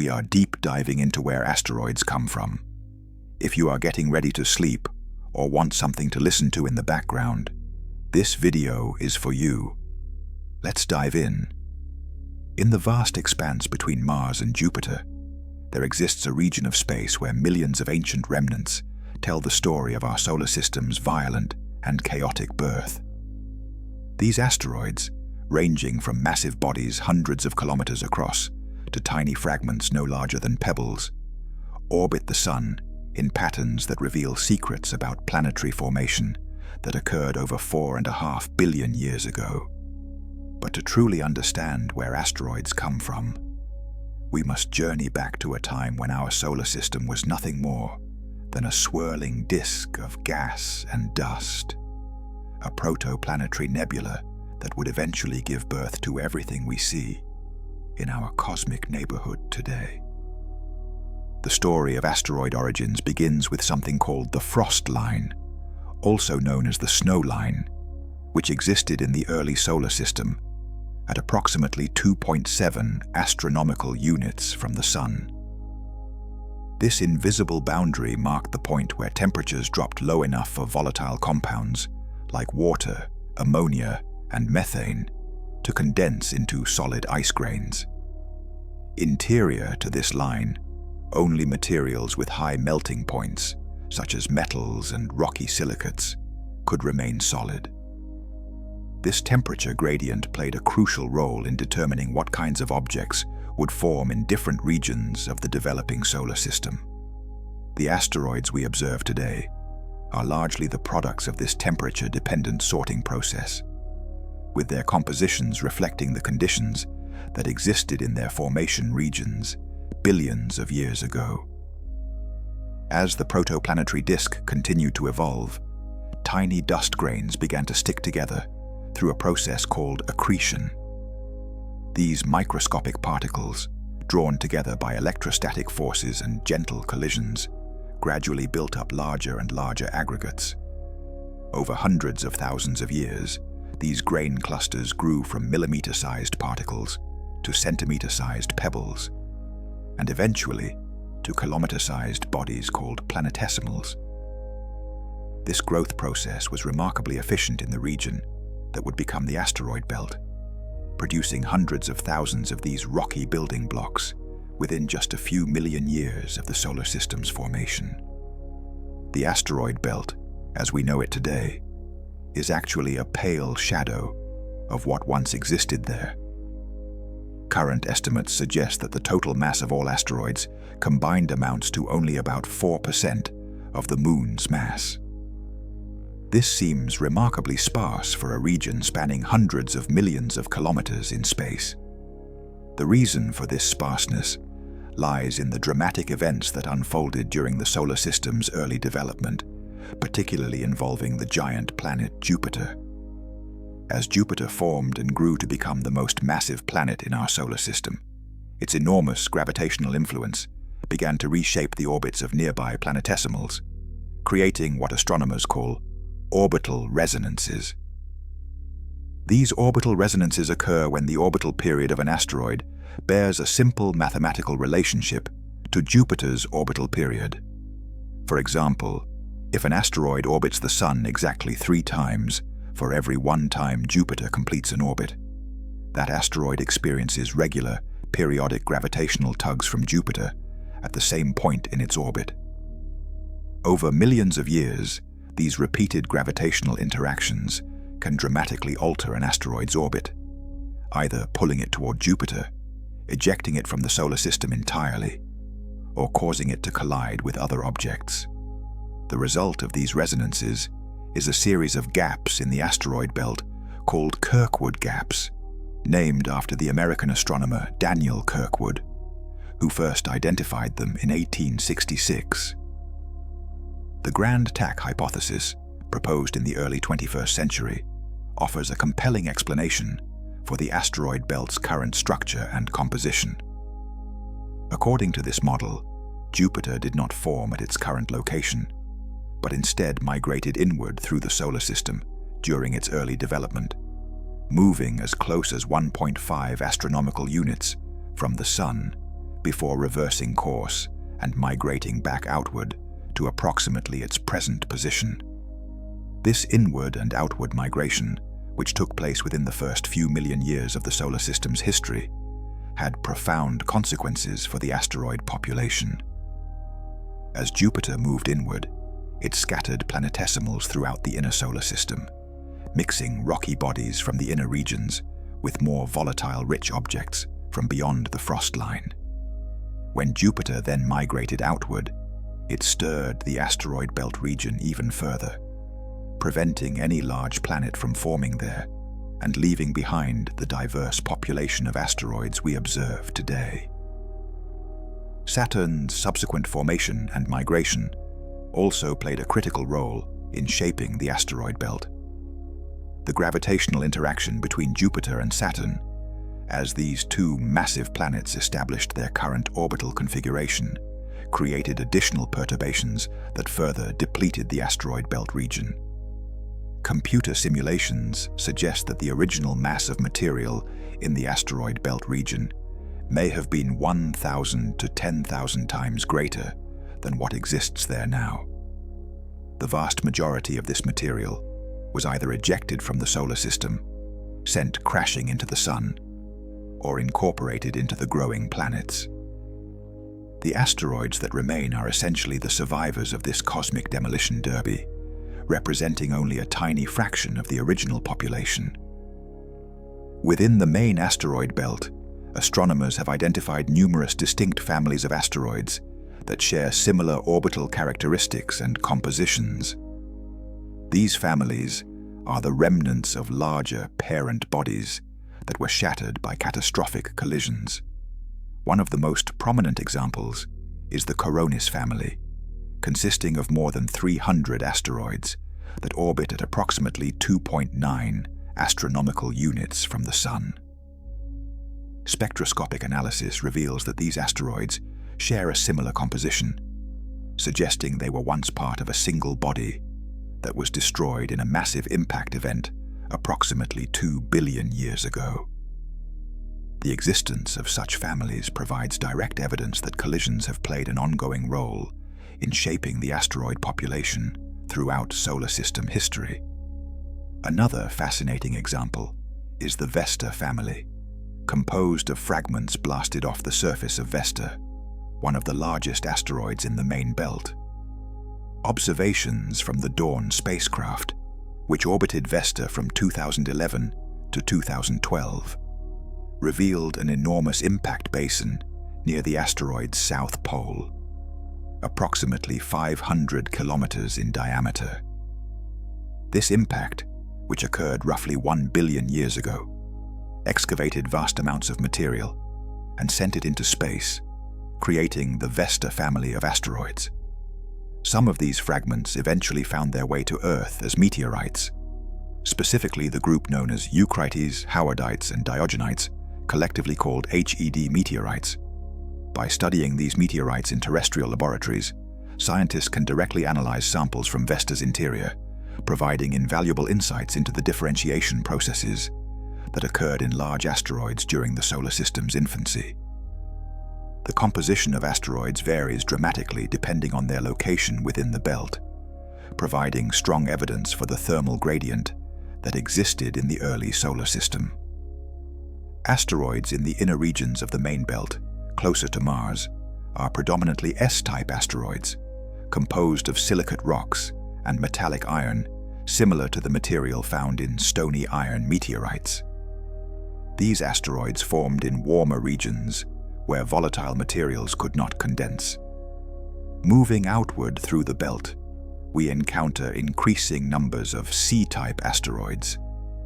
we are deep diving into where asteroids come from. If you are getting ready to sleep or want something to listen to in the background, this video is for you. Let's dive in. In the vast expanse between Mars and Jupiter, there exists a region of space where millions of ancient remnants tell the story of our solar system's violent and chaotic birth. These asteroids, ranging from massive bodies hundreds of kilometers across to tiny fragments no larger than pebbles, orbit the Sun in patterns that reveal secrets about planetary formation that occurred over 4.5 billion years ago. But to truly understand where asteroids come from, we must journey back to a time when our solar system was nothing more than a swirling disk of gas and dust, a protoplanetary nebula that would eventually give birth to everything we see in our cosmic neighborhood today. The story of asteroid origins begins with something called the frost line, also known as the snow line, which existed in the early solar system at approximately 2.7 astronomical units from the Sun. This invisible boundary marked the point where temperatures dropped low enough for volatile compounds like water, ammonia, and methane to condense into solid ice grains. Interior to this line, only materials with high melting points, such as metals and rocky silicates, could remain solid. This temperature gradient played a crucial role in determining what kinds of objects would form in different regions of the developing solar system. The asteroids we observe today are largely the products of this temperature-dependent sorting process, with their compositions reflecting the conditions that existed in their formation regions billions of years ago. As the protoplanetary disk continued to evolve, tiny dust grains began to stick together through a process called accretion. These microscopic particles, drawn together by electrostatic forces and gentle collisions, gradually built up larger and larger aggregates. Over hundreds of thousands of years, these grain clusters grew from millimeter-sized particles to centimeter-sized pebbles, and eventually to kilometer-sized bodies called planetesimals. This growth process was remarkably efficient in the region that would become the asteroid belt, producing hundreds of thousands of these rocky building blocks within just a few million years of the solar system's formation. The asteroid belt, as we know it today, is actually a pale shadow of what once existed there. Current estimates suggest that the total mass of all asteroids combined amounts to only about 4% of the Moon's mass. This seems remarkably sparse for a region spanning hundreds of millions of kilometers in space. The reason for this sparseness lies in the dramatic events that unfolded during the solar system's early development, particularly involving the giant planet Jupiter. As Jupiter formed and grew to become the most massive planet in our solar system, its enormous gravitational influence began to reshape the orbits of nearby planetesimals, creating what astronomers call orbital resonances. These orbital resonances occur when the orbital period of an asteroid bears a simple mathematical relationship to Jupiter's orbital period. For example, if an asteroid orbits the Sun exactly 3 times for every 1 time Jupiter completes an orbit, that asteroid experiences regular, periodic gravitational tugs from Jupiter at the same point in its orbit. Over millions of years, these repeated gravitational interactions can dramatically alter an asteroid's orbit, either pulling it toward Jupiter, ejecting it from the solar system entirely, or causing it to collide with other objects. The result of these resonances is a series of gaps in the asteroid belt called Kirkwood gaps, named after the American astronomer Daniel Kirkwood, who first identified them in 1866. The Grand Tack hypothesis, proposed in the early 21st century, offers a compelling explanation for the asteroid belt's current structure and composition. According to this model, Jupiter did not form at its current location, but instead migrated inward through the solar system during its early development, moving as close as 1.5 astronomical units from the Sun before reversing course and migrating back outward to approximately its present position. This inward and outward migration, which took place within the first few million years of the solar system's history, had profound consequences for the asteroid population. As Jupiter moved inward, it scattered planetesimals throughout the inner solar system, mixing rocky bodies from the inner regions with more volatile rich objects from beyond the frost line. When Jupiter then migrated outward, it stirred the asteroid belt region even further, preventing any large planet from forming there and leaving behind the diverse population of asteroids we observe today. Saturn's subsequent formation and migration also played a critical role in shaping the asteroid belt. The gravitational interaction between Jupiter and Saturn, as these two massive planets established their current orbital configuration, created additional perturbations that further depleted the asteroid belt region. Computer simulations suggest that the original mass of material in the asteroid belt region may have been 1,000 to 10,000 times greater than what exists there now. The vast majority of this material was either ejected from the solar system, sent crashing into the sun, or incorporated into the growing planets. The asteroids that remain are essentially the survivors of this cosmic demolition derby, representing only a tiny fraction of the original population. Within the main asteroid belt, astronomers have identified numerous distinct families of asteroids that share similar orbital characteristics and compositions. These families are the remnants of larger parent bodies that were shattered by catastrophic collisions. One of the most prominent examples is the Coronis family, consisting of more than 300 asteroids that orbit at approximately 2.9 astronomical units from the Sun. Spectroscopic analysis reveals that these asteroids share a similar composition, suggesting they were once part of a single body that was destroyed in a massive impact event approximately 2 billion years ago. The existence of such families provides direct evidence that collisions have played an ongoing role in shaping the asteroid population throughout solar system history. Another fascinating example is the Vesta family, composed of fragments blasted off the surface of Vesta, one of the largest asteroids in the main belt. Observations from the Dawn spacecraft, which orbited Vesta from 2011 to 2012, revealed an enormous impact basin near the asteroid's south pole, approximately 500 kilometers in diameter. This impact, which occurred roughly 1 billion years ago, excavated vast amounts of material and sent it into space, creating the Vesta family of asteroids. Some of these fragments eventually found their way to Earth as meteorites, specifically the group known as Eucrites, Howardites, and Diogenites, collectively called HED meteorites. By studying these meteorites in terrestrial laboratories, scientists can directly analyze samples from Vesta's interior, providing invaluable insights into the differentiation processes that occurred in large asteroids during the solar system's infancy. The composition of asteroids varies dramatically depending on their location within the belt, providing strong evidence for the thermal gradient that existed in the early solar system. Asteroids in the inner regions of the main belt, closer to Mars, are predominantly S-type asteroids, composed of silicate rocks and metallic iron, similar to the material found in stony iron meteorites. These asteroids formed in warmer regions where volatile materials could not condense. Moving outward through the belt, we encounter increasing numbers of C-type asteroids,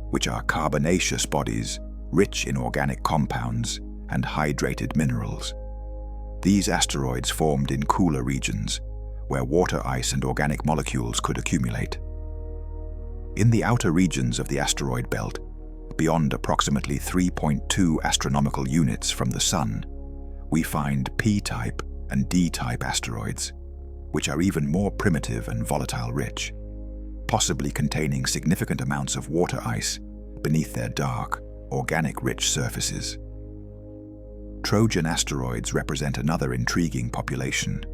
which are carbonaceous bodies rich in organic compounds and hydrated minerals. These asteroids formed in cooler regions, where water ice and organic molecules could accumulate. In the outer regions of the asteroid belt, beyond approximately 3.2 astronomical units from the Sun, we find P-type and D-type asteroids, which are even more primitive and volatile-rich, possibly containing significant amounts of water ice beneath their dark, organic-rich surfaces. Trojan asteroids represent another intriguing population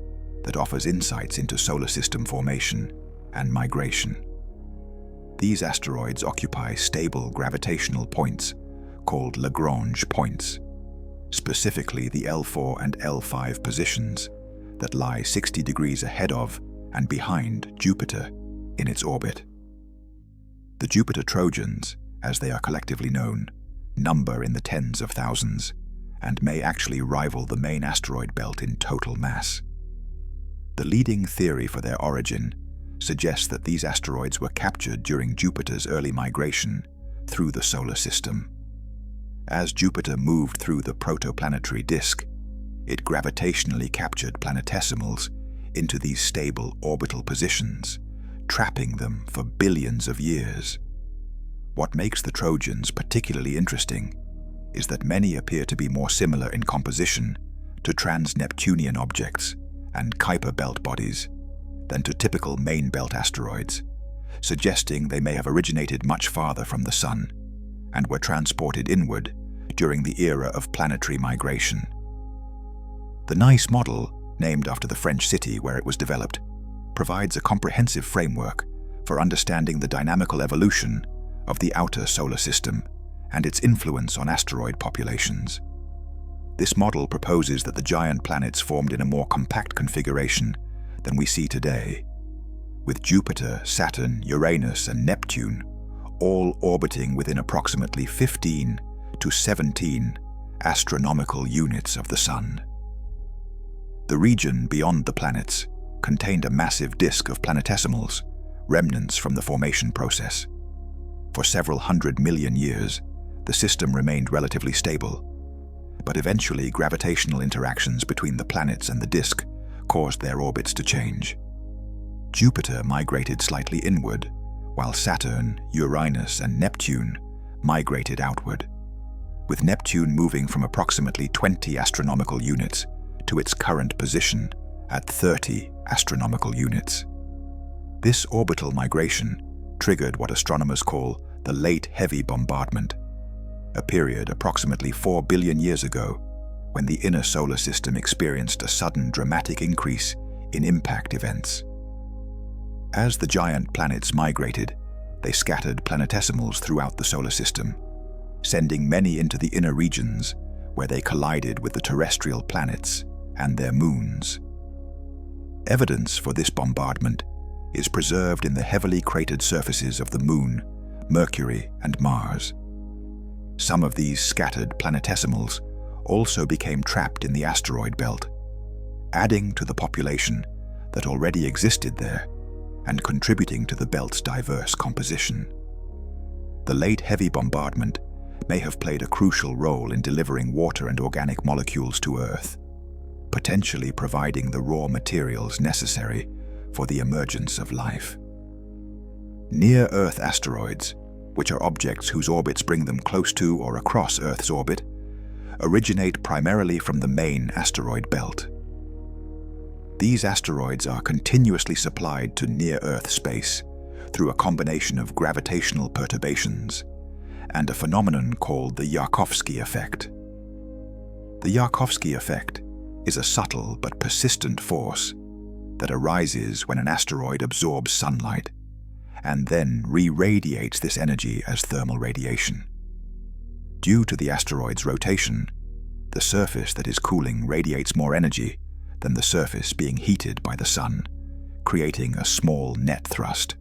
that offers insights into solar system formation and migration. These asteroids occupy stable gravitational points called Lagrange points, specifically the L4 and L5 positions that lie 60 degrees ahead of and behind Jupiter in its orbit. The Jupiter Trojans, as they are collectively known, number in the tens of thousands and may actually rival the main asteroid belt in total mass. The leading theory for their origin suggests that these asteroids were captured during Jupiter's early migration through the solar system. As Jupiter moved through the protoplanetary disk, it gravitationally captured planetesimals into these stable orbital positions, trapping them for billions of years. What makes the Trojans particularly interesting is that many appear to be more similar in composition to trans-Neptunian objects and Kuiper belt bodies than to typical main belt asteroids, suggesting they may have originated much farther from the Sun and were transported inward during the era of planetary migration. The Nice model, named after the French city where it was developed, provides a comprehensive framework for understanding the dynamical evolution of the outer solar system and its influence on asteroid populations. This model proposes that the giant planets formed in a more compact configuration than we see today, with Jupiter, Saturn, Uranus, and Neptune all orbiting within approximately 15 to 17 astronomical units of the Sun. The region beyond the planets contained a massive disk of planetesimals, remnants from the formation process. For several 100 million years, the system remained relatively stable, but eventually gravitational interactions between the planets and the disk caused their orbits to change. Jupiter migrated slightly inward, while Saturn, Uranus, and Neptune migrated outward, with Neptune moving from approximately 20 astronomical units to its current position at 30 astronomical units. This orbital migration triggered what astronomers call the Late Heavy Bombardment, a period approximately 4 billion years ago when the inner solar system experienced a sudden dramatic increase in impact events. As the giant planets migrated, they scattered planetesimals throughout the solar system, sending many into the inner regions where they collided with the terrestrial planets and their moons. Evidence for this bombardment is preserved in the heavily cratered surfaces of the Moon, Mercury, and Mars. Some of these scattered planetesimals also became trapped in the asteroid belt, adding to the population that already existed there and contributing to the belt's diverse composition. The late heavy bombardment may have played a crucial role in delivering water and organic molecules to Earth, potentially providing the raw materials necessary for the emergence of life. Near-Earth asteroids, which are objects whose orbits bring them close to or across Earth's orbit, originate primarily from the main asteroid belt. These asteroids are continuously supplied to near-Earth space through a combination of gravitational perturbations and a phenomenon called the Yarkovsky effect. The Yarkovsky effect is a subtle but persistent force that arises when an asteroid absorbs sunlight and then re-radiates this energy as thermal radiation. Due to the asteroid's rotation, the surface that is cooling radiates more energy than the surface being heated by the sun, creating a small net thrust.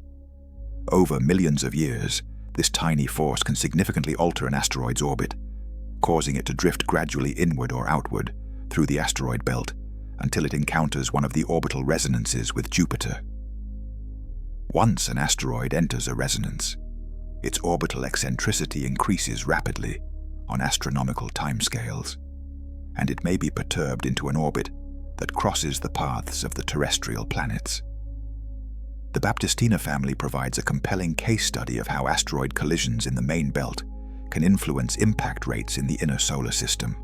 Over millions of years, this tiny force can significantly alter an asteroid's orbit, causing it to drift gradually inward or outward through the asteroid belt until it encounters one of the orbital resonances with Jupiter. Once an asteroid enters a resonance, its orbital eccentricity increases rapidly on astronomical timescales, and it may be perturbed into an orbit that crosses the paths of the terrestrial planets. The Baptistina family provides a compelling case study of how asteroid collisions in the main belt can influence impact rates in the inner solar system.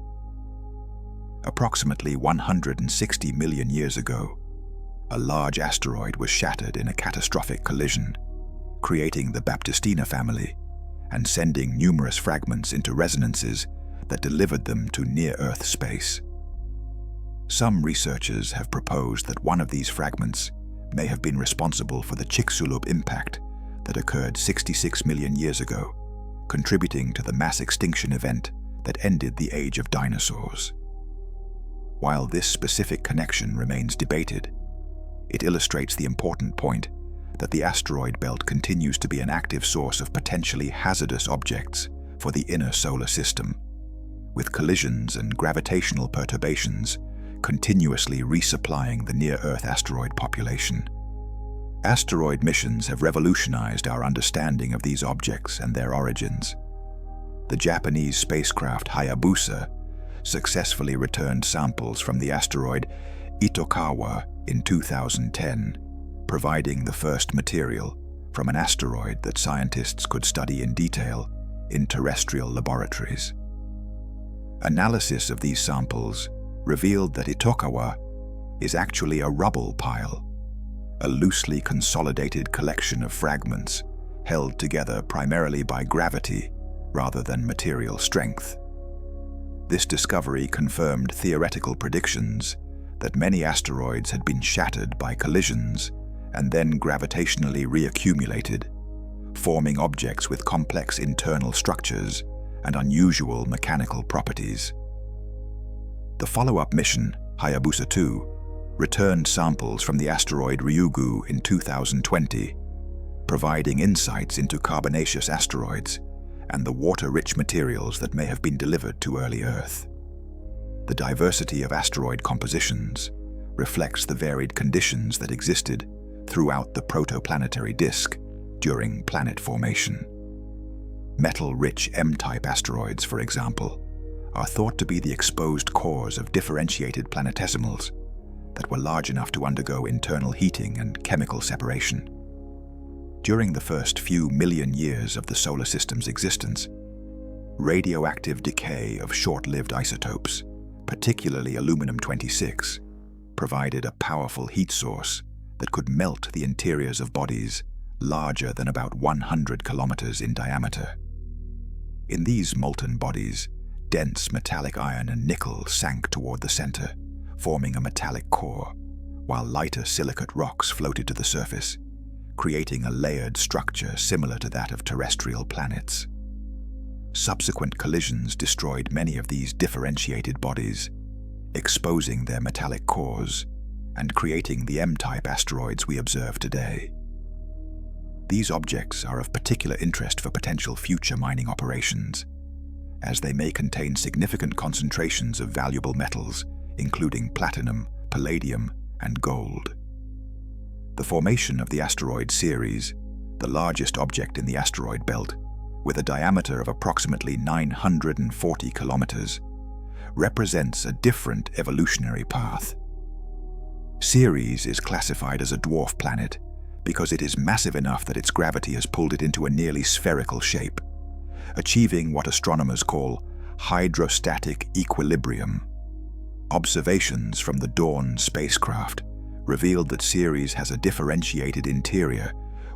Approximately 160 million years ago, a large asteroid was shattered in a catastrophic collision, creating the Baptistina family and sending numerous fragments into resonances that delivered them to near-Earth space. Some researchers have proposed that one of these fragments may have been responsible for the Chicxulub impact that occurred 66 million years ago, contributing to the mass extinction event that ended the age of dinosaurs. While this specific connection remains debated, it illustrates the important point that the asteroid belt continues to be an active source of potentially hazardous objects for the inner solar system, with collisions and gravitational perturbations continuously resupplying the near-Earth asteroid population. Asteroid missions have revolutionized our understanding of these objects and their origins. The Japanese spacecraft Hayabusa successfully returned samples from the asteroid Itokawa in 2010, providing the first material from an asteroid that scientists could study in detail in terrestrial laboratories. Analysis of these samples revealed that Itokawa is actually a rubble-pile, a loosely consolidated collection of fragments held together primarily by gravity rather than material strength. This discovery confirmed theoretical predictions that many asteroids had been shattered by collisions and then gravitationally reaccumulated, forming objects with complex internal structures and unusual mechanical properties. The follow-up mission, Hayabusa 2, returned samples from the asteroid Ryugu in 2020, providing insights into carbonaceous asteroids and the water-rich materials that may have been delivered to early Earth. The diversity of asteroid compositions reflects the varied conditions that existed throughout the protoplanetary disk during planet formation. Metal-rich M-type asteroids, for example, are thought to be the exposed cores of differentiated planetesimals that were large enough to undergo internal heating and chemical separation. During the first few million years of the solar system's existence, radioactive decay of short-lived isotopes, particularly aluminum-26, provided a powerful heat source that could melt the interiors of bodies larger than about 100 kilometers in diameter. In these molten bodies, dense metallic iron and nickel sank toward the center, forming a metallic core, while lighter silicate rocks floated to the surface, creating a layered structure similar to that of terrestrial planets. Subsequent collisions destroyed many of these differentiated bodies, exposing their metallic cores and creating the M-type asteroids we observe today. These objects are of particular interest for potential future mining operations, as they may contain significant concentrations of valuable metals, including platinum, palladium, and gold. The formation of the asteroid Ceres, the largest object in the asteroid belt, with a diameter of approximately 940 kilometers, represents a different evolutionary path. Ceres is classified as a dwarf planet because it is massive enough that its gravity has pulled it into a nearly spherical shape, achieving what astronomers call hydrostatic equilibrium. Observations from the Dawn spacecraft revealed that Ceres has a differentiated interior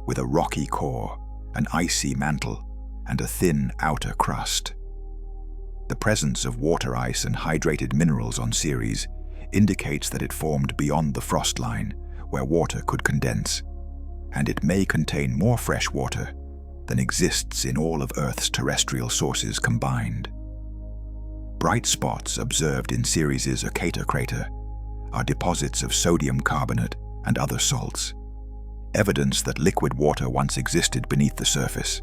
with a rocky core, an icy mantle, and a thin outer crust. The presence of water ice and hydrated minerals on Ceres indicates that it formed beyond the frost line, where water could condense, and it may contain more fresh water than exists in all of Earth's terrestrial sources combined. Bright spots observed in Ceres's Akator crater are deposits of sodium carbonate and other salts, evidence that liquid water once existed beneath the surface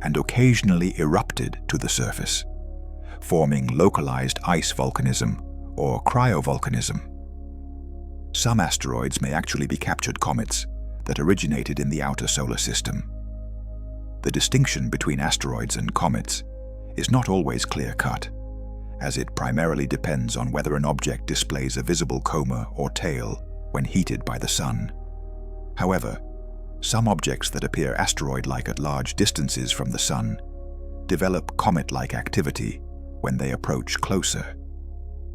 and occasionally erupted to the surface, forming localized ice volcanism or cryovolcanism. Some asteroids may actually be captured comets that originated in the outer solar system. The distinction between asteroids and comets is not always clear-cut, as it primarily depends on whether an object displays a visible coma or tail when heated by the sun. However, some objects that appear asteroid-like at large distances from the sun develop comet-like activity when they approach closer,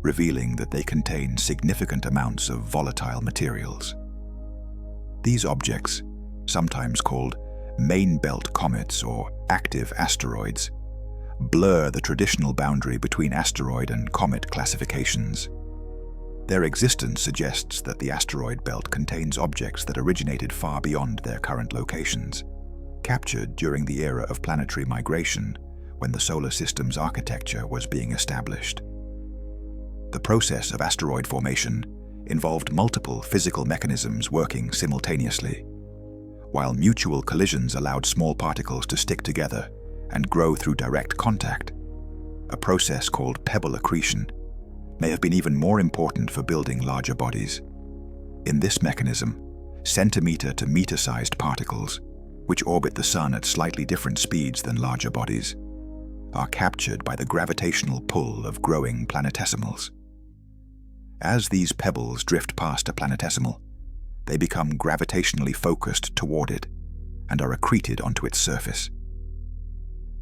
revealing that they contain significant amounts of volatile materials. These objects, sometimes called main belt comets or active asteroids, blur the traditional boundary between asteroid and comet classifications. Their existence suggests that the asteroid belt contains objects that originated far beyond their current locations, captured during the era of planetary migration when the solar system's architecture was being established. The process of asteroid formation involved multiple physical mechanisms working simultaneously. While mutual collisions allowed small particles to stick together and grow through direct contact, a process called pebble accretion may have been even more important for building larger bodies. In this mechanism, centimeter to meter-sized particles, which orbit the Sun at slightly different speeds than larger bodies, are captured by the gravitational pull of growing planetesimals. As these pebbles drift past a planetesimal, they become gravitationally focused toward it and are accreted onto its surface.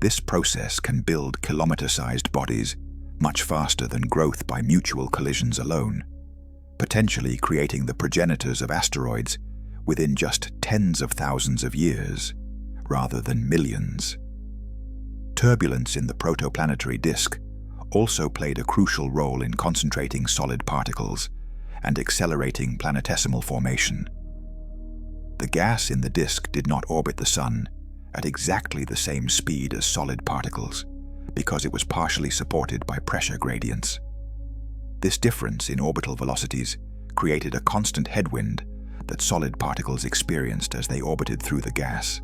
This process can build kilometer-sized bodies much faster than growth by mutual collisions alone, potentially creating the progenitors of asteroids within just tens of thousands of years, rather than millions. Turbulence in the protoplanetary disk also played a crucial role in concentrating solid particles and accelerating planetesimal formation. The gas in the disk did not orbit the Sun at exactly the same speed as solid particles, because it was partially supported by pressure gradients. This difference in orbital velocities created a constant headwind that solid particles experienced as they orbited through the gas.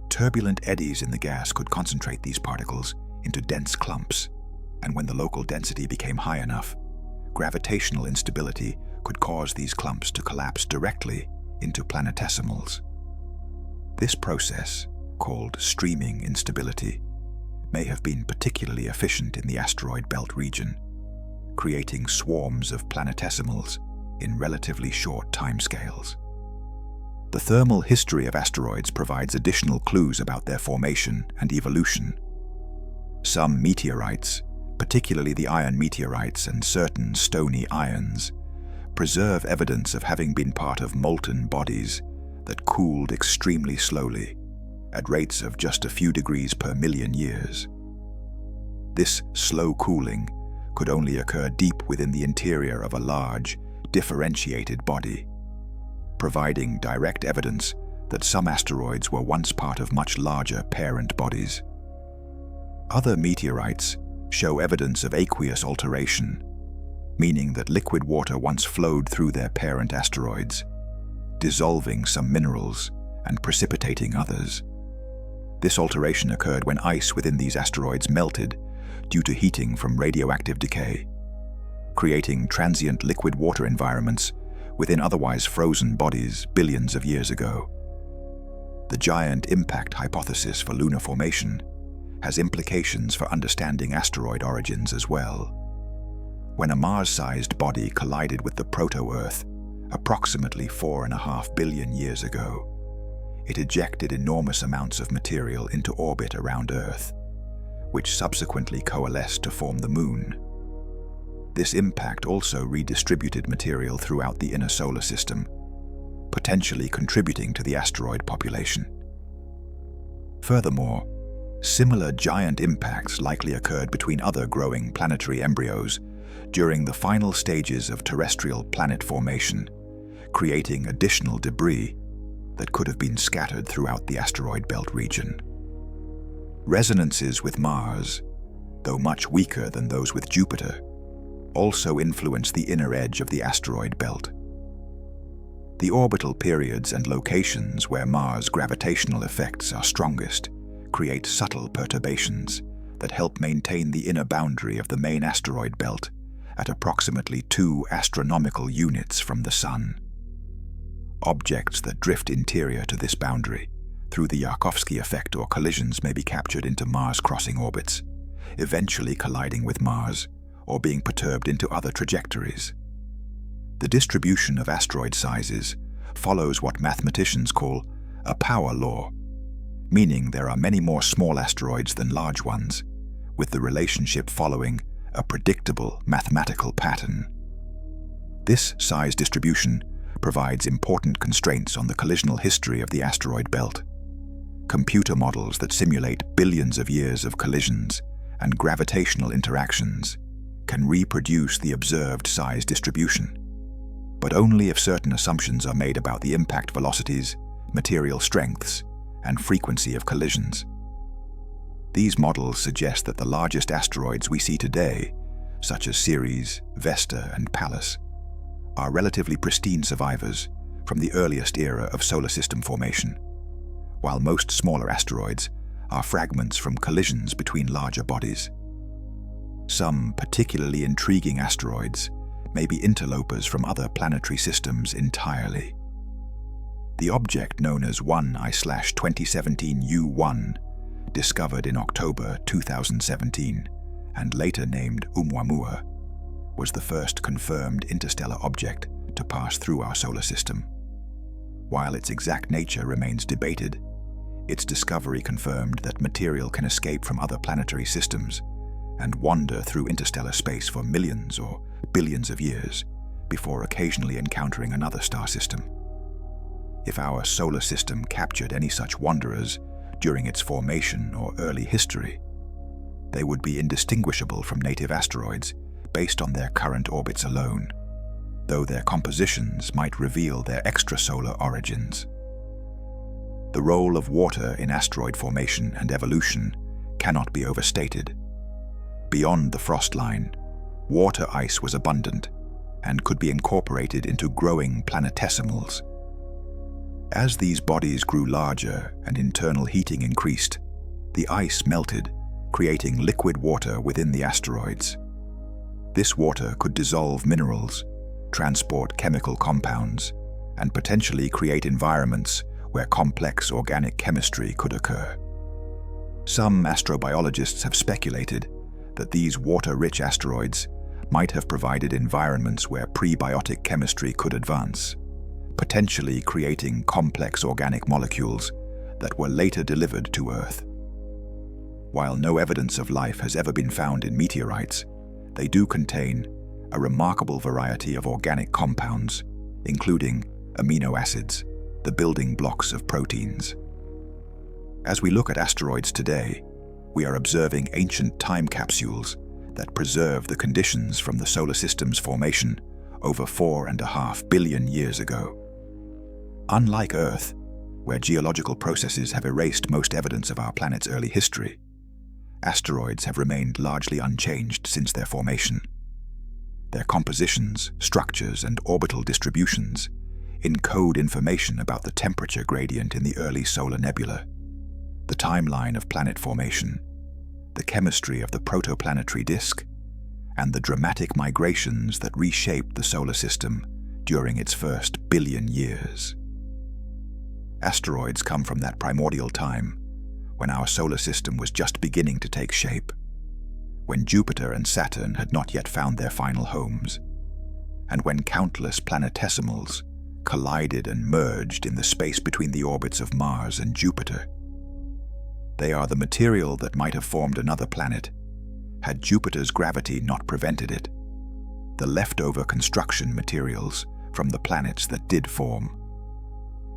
Turbulent eddies in the gas could concentrate these particles into dense clumps, and when the local density became high enough, gravitational instability could cause these clumps to collapse directly into planetesimals. This process, called streaming instability, may have been particularly efficient in the asteroid belt region, creating swarms of planetesimals in relatively short timescales. The thermal history of asteroids provides additional clues about their formation and evolution. Some meteorites, particularly the iron meteorites and certain stony irons, preserve evidence of having been part of molten bodies that cooled extremely slowly, at rates of just a few degrees per million years. This slow cooling could only occur deep within the interior of a large, differentiated body, providing direct evidence that some asteroids were once part of much larger parent bodies. Other meteorites show evidence of aqueous alteration, meaning that liquid water once flowed through their parent asteroids, dissolving some minerals and precipitating others. This alteration occurred when ice within these asteroids melted due to heating from radioactive decay, creating transient liquid water environments within otherwise frozen bodies billions of years ago. The giant impact hypothesis for lunar formation has implications for understanding asteroid origins as well. When a Mars-sized body collided with the proto-Earth approximately 4.5 billion years ago, it ejected enormous amounts of material into orbit around Earth, which subsequently coalesced to form the Moon. This impact also redistributed material throughout the inner solar system, potentially contributing to the asteroid population. Furthermore, similar giant impacts likely occurred between other growing planetary embryos during the final stages of terrestrial planet formation, creating additional debris that could have been scattered throughout the asteroid belt region. Resonances with Mars, though much weaker than those with Jupiter, also influence the inner edge of the asteroid belt. The orbital periods and locations where Mars' gravitational effects are strongest create subtle perturbations that help maintain the inner boundary of the main asteroid belt at approximately 2 astronomical units from the Sun. Objects that drift interior to this boundary through the Yarkovsky effect or collisions may be captured into Mars-crossing orbits, eventually colliding with Mars or being perturbed into other trajectories. The distribution of asteroid sizes follows what mathematicians call a power law, meaning there are many more small asteroids than large ones, with the relationship following a predictable mathematical pattern. This size distribution provides important constraints on the collisional history of the asteroid belt. computer models that simulate billions of years of collisions and gravitational interactions can reproduce the observed size distribution, but only if certain assumptions are made about the impact velocities, material strengths, and frequency of collisions. These models suggest that the largest asteroids we see today, such as Ceres, Vesta, and Pallas, are relatively pristine survivors from the earliest era of solar system formation, while most smaller asteroids are fragments from collisions between larger bodies. Some particularly intriguing asteroids may be interlopers from other planetary systems entirely. The object known as 1I/2017 U1, discovered in October 2017 and later named Oumuamua, was the first confirmed interstellar object to pass through our solar system. While its exact nature remains debated, its discovery confirmed that material can escape from other planetary systems and wander through interstellar space for millions or billions of years before occasionally encountering another star system. If our solar system captured any such wanderers during its formation or early history, they would be indistinguishable from native asteroids based on their current orbits alone, though their compositions might reveal their extrasolar origins. The role of water in asteroid formation and evolution cannot be overstated. Beyond the frost line, water ice was abundant and could be incorporated into growing planetesimals. As these bodies grew larger and internal heating increased, the ice melted, creating liquid water within the asteroids. This water could dissolve minerals, transport chemical compounds, and potentially create environments where complex organic chemistry could occur. Some astrobiologists have speculated that these water-rich asteroids might have provided environments where prebiotic chemistry could advance, potentially creating complex organic molecules that were later delivered to Earth. While no evidence of life has ever been found in meteorites, they do contain a remarkable variety of organic compounds, including amino acids, the building blocks of proteins. As we look at asteroids today, we are observing ancient time capsules that preserve the conditions from the solar system's formation over 4.5 billion years ago. Unlike Earth, where geological processes have erased most evidence of our planet's early history, asteroids have remained largely unchanged since their formation. Their compositions, structures, and orbital distributions encode information about the temperature gradient in the early solar nebula, the timeline of planet formation, the chemistry of the protoplanetary disk, and the dramatic migrations that reshaped the solar system during its first billion years. Asteroids come from that primordial time when our solar system was just beginning to take shape, when Jupiter and Saturn had not yet found their final homes, and when countless planetesimals collided and merged in the space between the orbits of Mars and Jupiter. They are the material that might have formed another planet had Jupiter's gravity not prevented it, the leftover construction materials from the planets that did form.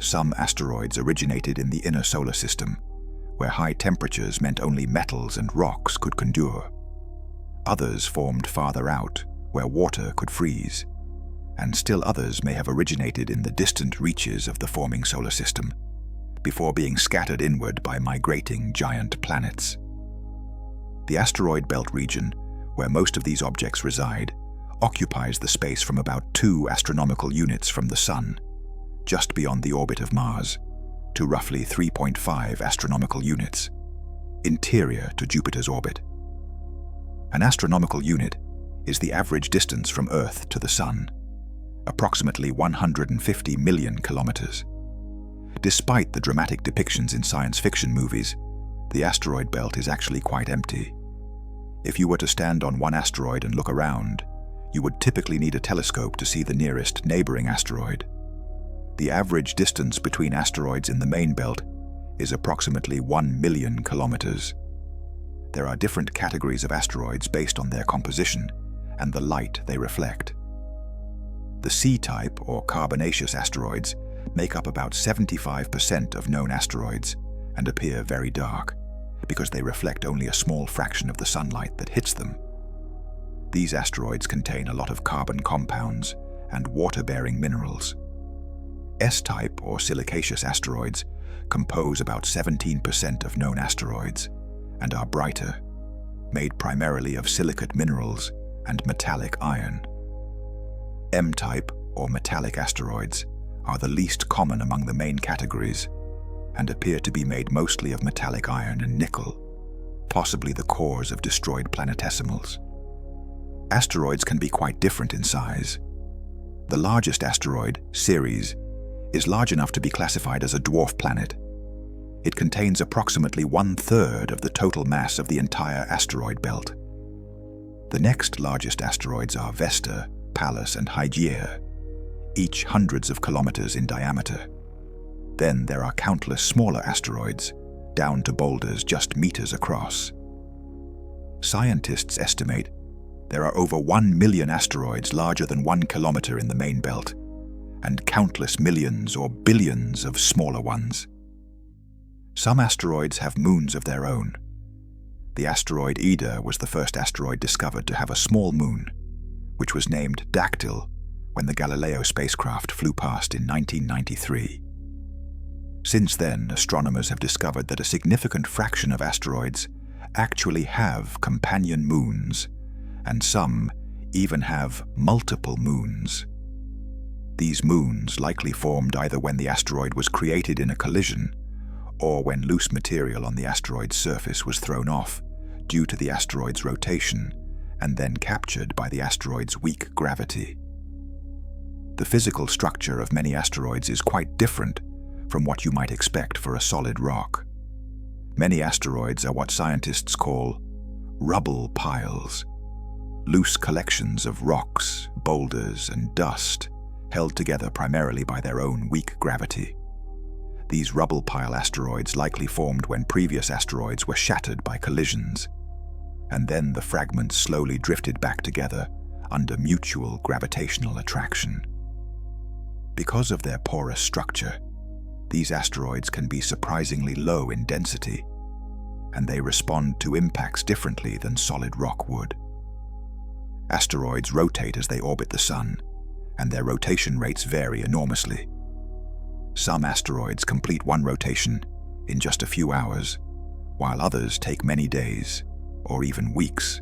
Some asteroids originated in the inner solar system, where high temperatures meant only metals and rocks could endure. Others formed farther out, where water could freeze, and still others may have originated in the distant reaches of the forming solar system, before being scattered inward by migrating giant planets. The asteroid belt region, where most of these objects reside, occupies the space from about 2 astronomical units from the Sun, just beyond the orbit of Mars, to roughly 3.5 astronomical units, interior to Jupiter's orbit. An astronomical unit is the average distance from Earth to the Sun, approximately 150 million kilometers. Despite the dramatic depictions in science fiction movies, the asteroid belt is actually quite empty. If you were to stand on one asteroid and look around, you would typically need a telescope to see the nearest neighboring asteroid. The average distance between asteroids in the main belt is approximately 1 million kilometers. There are different categories of asteroids based on their composition and the light they reflect. The C-type or carbonaceous asteroids make up about 75% of known asteroids and appear very dark because they reflect only a small fraction of the sunlight that hits them. These asteroids contain a lot of carbon compounds and water-bearing minerals. S-type or silicaceous asteroids compose about 17% of known asteroids and are brighter, made primarily of silicate minerals and metallic iron. M-type or metallic asteroids are the least common among the main categories and appear to be made mostly of metallic iron and nickel, possibly the cores of destroyed planetesimals. Asteroids can be quite different in size. The largest asteroid, Ceres, is large enough to be classified as a dwarf planet. It contains approximately 1/3 of the total mass of the entire asteroid belt. The next largest asteroids are Vesta, Pallas, and Hygiea, each hundreds of kilometers in diameter. Then there are countless smaller asteroids, down to boulders just meters across. Scientists estimate there are over 1 million asteroids larger than 1 kilometer in the main belt, and countless millions or billions of smaller ones. Some asteroids have moons of their own. The asteroid Ida was the first asteroid discovered to have a small moon, which was named Dactyl when the Galileo spacecraft flew past in 1993. Since then, astronomers have discovered that a significant fraction of asteroids actually have companion moons, and some even have multiple moons. These moons likely formed either when the asteroid was created in a collision or when loose material on the asteroid's surface was thrown off due to the asteroid's rotation and then captured by the asteroid's weak gravity. The physical structure of many asteroids is quite different from what you might expect for a solid rock. Many asteroids are what scientists call rubble-piles, loose collections of rocks, boulders, and dust held together primarily by their own weak gravity. These rubble-pile asteroids likely formed when previous asteroids were shattered by collisions, and then the fragments slowly drifted back together under mutual gravitational attraction. Because of their porous structure, these asteroids can be surprisingly low in density, and they respond to impacts differently than solid rock would. Asteroids rotate as they orbit the Sun, and their rotation rates vary enormously. Some asteroids complete one rotation in just a few hours, while others take many days, or even weeks.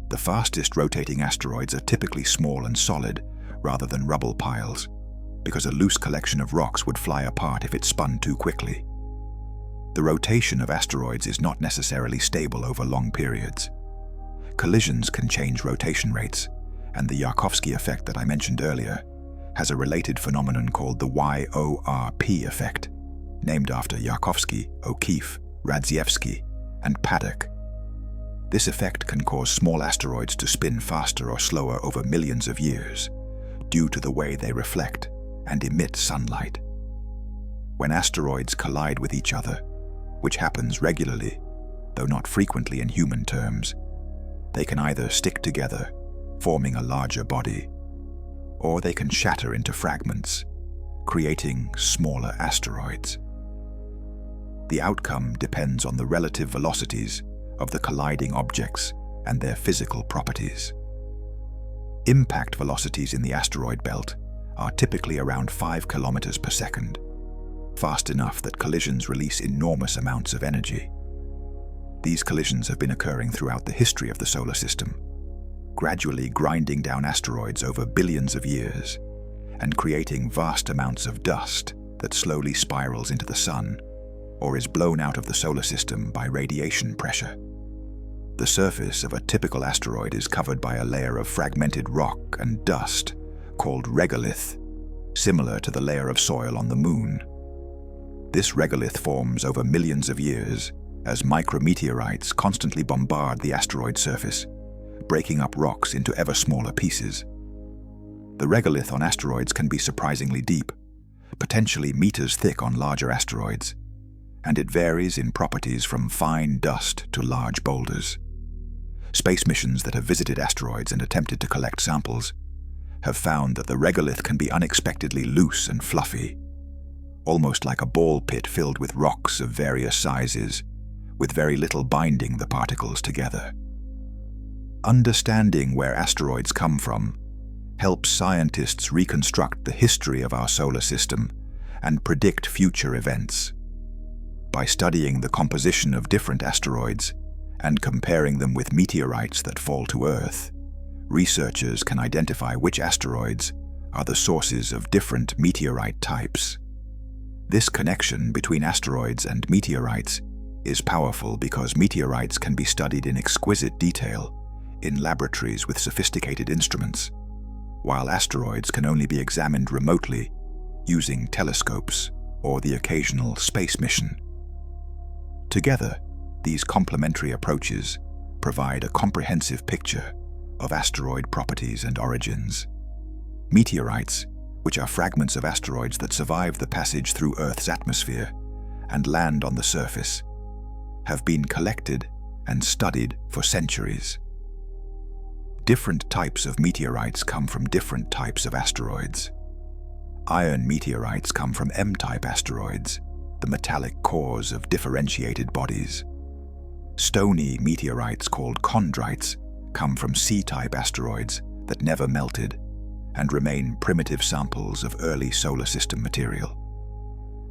The fastest rotating asteroids are typically small and solid, rather than rubble piles, because a loose collection of rocks would fly apart if it spun too quickly. The rotation of asteroids is not necessarily stable over long periods. Collisions can change rotation rates, and the Yarkovsky effect that I mentioned earlier has a related phenomenon called the YORP effect, named after Yarkovsky, O'Keefe, Radzievsky, and Paddock. This effect can cause small asteroids to spin faster or slower over millions of years, due to the way they reflect and emit sunlight. When asteroids collide with each other, which happens regularly, though not frequently in human terms, they can either stick together, forming a larger body, or they can shatter into fragments, creating smaller asteroids. The outcome depends on the relative velocities of the colliding objects and their physical properties. Impact velocities in the asteroid belt are typically around 5 kilometers per second, fast enough that collisions release enormous amounts of energy. These collisions have been occurring throughout the history of the solar system, gradually grinding down asteroids over billions of years and creating vast amounts of dust that slowly spirals into the Sun or is blown out of the solar system by radiation pressure. The surface of a typical asteroid is covered by a layer of fragmented rock and dust called regolith, similar to the layer of soil on the Moon. This regolith forms over millions of years as micrometeorites constantly bombard the asteroid surface, breaking up rocks into ever smaller pieces. The regolith on asteroids can be surprisingly deep, potentially meters thick on larger asteroids, and it varies in properties from fine dust to large boulders. Space missions that have visited asteroids and attempted to collect samples have found that the regolith can be unexpectedly loose and fluffy, almost like a ball pit filled with rocks of various sizes, with very little binding the particles together. Understanding where asteroids come from helps scientists reconstruct the history of our solar system and predict future events. By studying the composition of different asteroids and comparing them with meteorites that fall to Earth, researchers can identify which asteroids are the sources of different meteorite types. This connection between asteroids and meteorites is powerful because meteorites can be studied in exquisite detail in laboratories with sophisticated instruments, while asteroids can only be examined remotely using telescopes or the occasional space mission. Together, these complementary approaches provide a comprehensive picture of asteroid properties and origins. Meteorites, which are fragments of asteroids that survive the passage through Earth's atmosphere and land on the surface, have been collected and studied for centuries. Different types of meteorites come from different types of asteroids. Iron meteorites come from M-type asteroids, the metallic cores of differentiated bodies. Stony meteorites called chondrites come from C-type asteroids that never melted and remain primitive samples of early solar system material.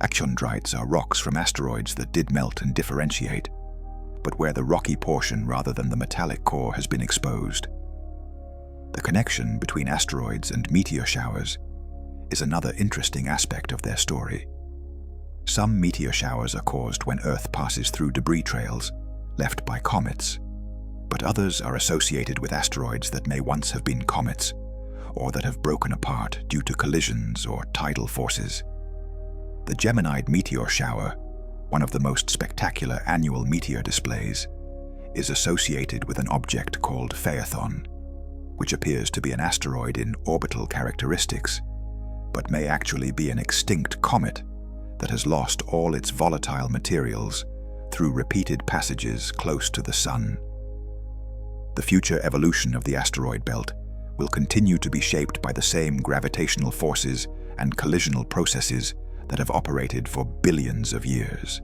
Achondrites are rocks from asteroids that did melt and differentiate, but where the rocky portion rather than the metallic core has been exposed. The connection between asteroids and meteor showers is another interesting aspect of their story. Some meteor showers are caused when Earth passes through debris trails left by comets, but others are associated with asteroids that may once have been comets or that have broken apart due to collisions or tidal forces. The Geminid meteor shower, one of the most spectacular annual meteor displays, is associated with an object called Phaethon, which appears to be an asteroid in orbital characteristics, but may actually be an extinct comet that has lost all its volatile materials through repeated passages close to the Sun. The future evolution of the asteroid belt will continue to be shaped by the same gravitational forces and collisional processes that have operated for billions of years.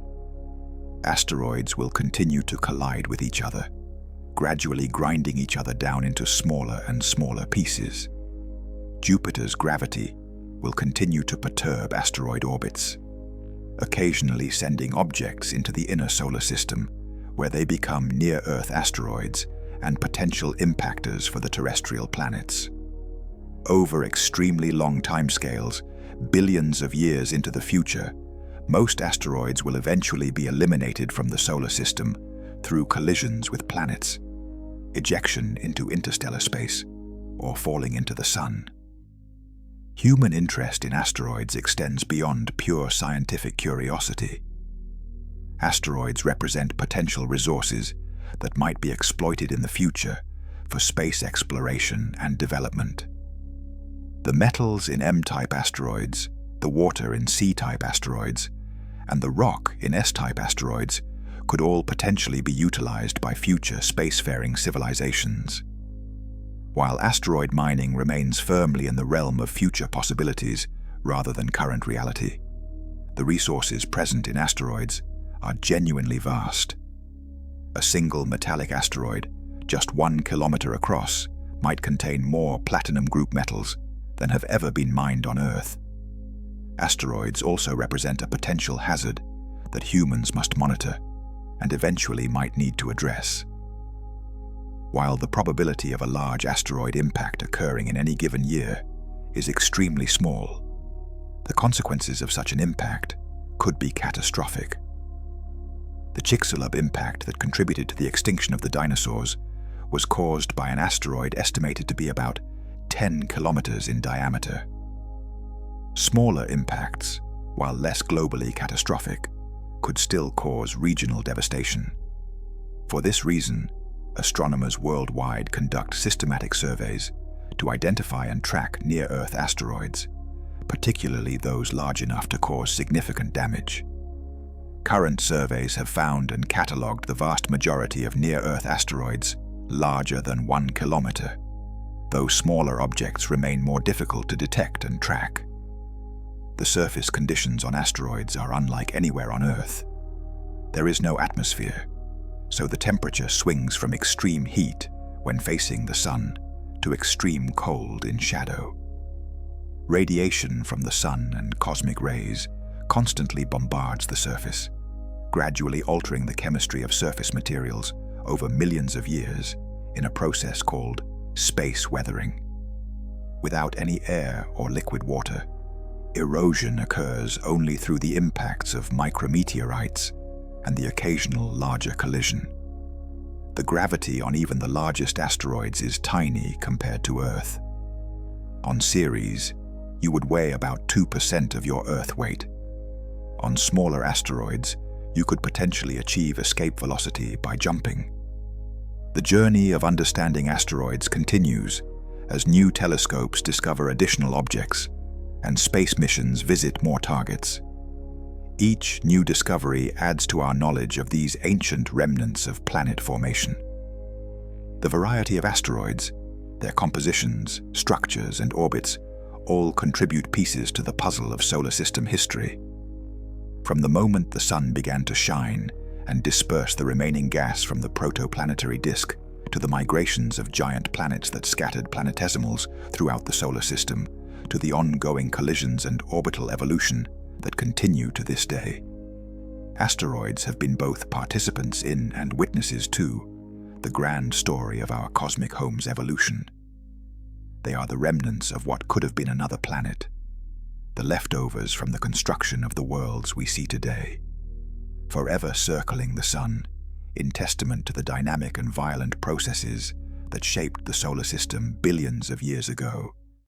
Asteroids will continue to collide with each other, gradually grinding each other down into smaller and smaller pieces. Jupiter's gravity will continue to perturb asteroid orbits, occasionally sending objects into the inner solar system, where they become near-Earth asteroids and potential impactors for the terrestrial planets. Over extremely long timescales, billions of years into the future, most asteroids will eventually be eliminated from the solar system through collisions with planets, ejection into interstellar space, or falling into the Sun. Human interest in asteroids extends beyond pure scientific curiosity. Asteroids represent potential resources that might be exploited in the future for space exploration and development. The metals in M-type asteroids, the water in C-type asteroids, and the rock in S-type asteroids could all potentially be utilized by future spacefaring civilizations. While asteroid mining remains firmly in the realm of future possibilities rather than current reality, the resources present in asteroids are genuinely vast. A single metallic asteroid, just 1 kilometer across, might contain more platinum group metals than have ever been mined on Earth. Asteroids also represent a potential hazard that humans must monitor and eventually might need to address. While the probability of a large asteroid impact occurring in any given year is extremely small, the consequences of such an impact could be catastrophic. The Chicxulub impact that contributed to the extinction of the dinosaurs was caused by an asteroid estimated to be about 10 kilometers in diameter. Smaller impacts, while less globally catastrophic, could still cause regional devastation. For this reason, astronomers worldwide conduct systematic surveys to identify and track near-Earth asteroids, particularly those large enough to cause significant damage. Current surveys have found and catalogued the vast majority of near-Earth asteroids larger than 1 kilometer, though smaller objects remain more difficult to detect and track. The surface conditions on asteroids are unlike anywhere on Earth. There is no atmosphere, so the temperature swings from extreme heat when facing the sun to extreme cold in shadow. Radiation from the sun and cosmic rays constantly bombards the surface, gradually altering the chemistry of surface materials over millions of years in a process called space weathering. Without any air or liquid water, erosion occurs only through the impacts of micrometeorites and the occasional larger collision. The gravity on even the largest asteroids is tiny compared to Earth. On Ceres, you would weigh about 2% of your Earth weight. On smaller asteroids, you could potentially achieve escape velocity by jumping. The journey of understanding asteroids continues as new telescopes discover additional objects and space missions visit more targets. Each new discovery adds to our knowledge of these ancient remnants of planet formation. The variety of asteroids, their compositions, structures, and orbits all contribute pieces to the puzzle of solar system history. From the moment the sun began to shine and disperse the remaining gas from the protoplanetary disk to the migrations of giant planets that scattered planetesimals throughout the solar system, to the ongoing collisions and orbital evolution that continue to this day. Asteroids have been both participants in and witnesses to the grand story of our cosmic home's evolution. They are the remnants of what could have been another planet, the leftovers from the construction of the worlds we see today, forever circling the sun, in testament to the dynamic and violent processes that shaped the solar system billions of years ago.